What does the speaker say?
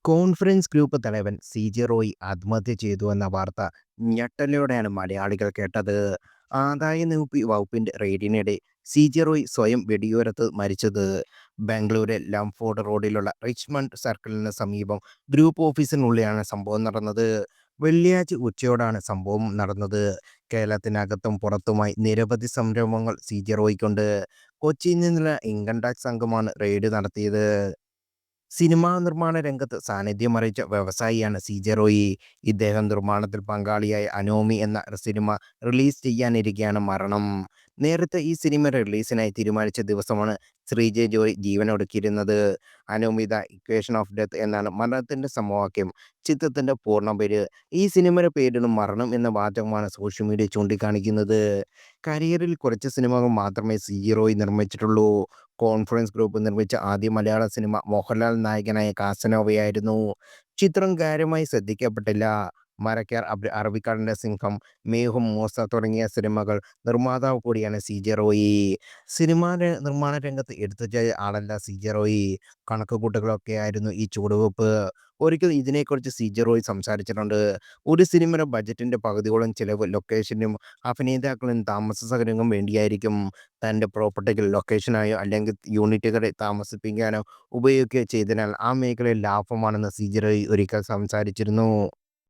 Conference group തലവൻ സി.ജെ. റോയി ആത്മഹത്യ ചെയ്തുവെന്ന വാർത്ത ഞെട്ടലോടെയാണ് മലയാളികൾ കേട്ടത്. ആദായനികുതി വകുപ്പിന്റെ റെയ്ഡിനിടെ സി.ജെ. റോയി സ്വയം വെടിയുതിർത്ത് മരിച്ചത് ബാംഗ്ലൂരിലെ ലംഫോർഡ് റോഡിലുള്ള റിച്ച്മണ്ട് സർക്കിളിന് സമീപം ഗ്രൂപ്പ് ഓഫീസിനുള്ളിലാണ് സംഭവം നടന്നത്. വെള്ളിയാഴ്ച ഉച്ചയോടാണ് സംഭവം നടന്നത്. കേരളത്തിനകത്തും പുറത്തുമായി നിരവധി സംരംഭങ്ങൾ സി.ജെ. റോയിക്കുണ്ട്. കൊച്ചിയിൽ നിന്നുള്ള ഇൻകം ടാക്സ് സംഘമാണ് റെയ്ഡ് നടത്തിയത്. സിനിമാ നിർമ്മാണ രംഗത്ത് സാന്നിധ്യമറിയിച്ച വ്യവസായിയാണ് സി.ജെ. റോയി. ഇദ്ദേഹം നിർമ്മാണത്തിൽ പങ്കാളിയായ അനോമി എന്ന സിനിമ റിലീസ് ചെയ്യാനിരിക്കെയാണ് മരണം. നേരത്തെ ഈ സിനിമ റിലീസിനായി തീരുമാനിച്ച ദിവസമാണ് ശ്രീജയ് ജോയ് ജീവനൊടുക്കിയിരുന്നത്. Anomie the equation of death എന്നാണ് മരണത്തിന്റെ സമവാക്യം. ചിത്രത്തിന്റെ പൂർണ്ണപേര്. ഈ സിനിമയുടെ പേരിലും മരണം എന്ന വാചകമാണ് സോഷ്യൽ മീഡിയ ചൂണ്ടിക്കാണിക്കുന്നത്. കരിയറിൽ കുറച്ച് സിനിമകൾ മാത്രമേ സി.ജെ. റോയി നിർമ്മിച്ചിട്ടുള്ളൂ. കോൺഫറൻസ് ഗ്രൂപ്പ് നിർമ്മിച്ച ആദ്യ മലയാള സിനിമ മോഹൻലാൽ നായകനായ കാസനോവയായിരുന്നു. ചിത്രം കാര്യമായി ശ്രദ്ധിക്കപ്പെട്ടില്ല. മരക്കാർ, അറബിക്കടലിന്റെ സിംഹം, മേഹും, മൂസ തുടങ്ങിയ സിനിമകൾ നിർമ്മാതാവ് കൂടിയാണ് സി.ജെ. റോയി. നിർമ്മാണ രംഗത്ത് എടുത്തുചാടിയ ആളല്ല സി.ജെ. റോയി. കണക്കുകൂട്ടലുകളൊക്കെയായിരുന്നു ഈ ചുവടുവെപ്പ്. ഒരിക്കൽ ഇതിനെക്കുറിച്ച് സി.ജെ. റോയി സംസാരിച്ചിട്ടുണ്ട്. ഒരു സിനിമയുടെ ബജറ്റിന്റെ പകുതിയോളം ചിലവ് ലൊക്കേഷനും അഭിനേതാക്കളും താമസ സൗകര്യങ്ങൾക്കും വേണ്ടിയായിരിക്കും. തന്റെ പ്രോപ്പർട്ടികൾ ലൊക്കേഷനായോ അല്ലെങ്കിൽ യൂണിറ്റുകളെ താമസിപ്പിക്കാനോ ഉപയോഗിക്കുകയോ ചെയ്തതിനാൽ ആ മേഖലയിൽ ലാഭമാണെന്ന് സി.ജെ. റോയി ഒരിക്കൽ സംസാരിച്ചിരുന്നു.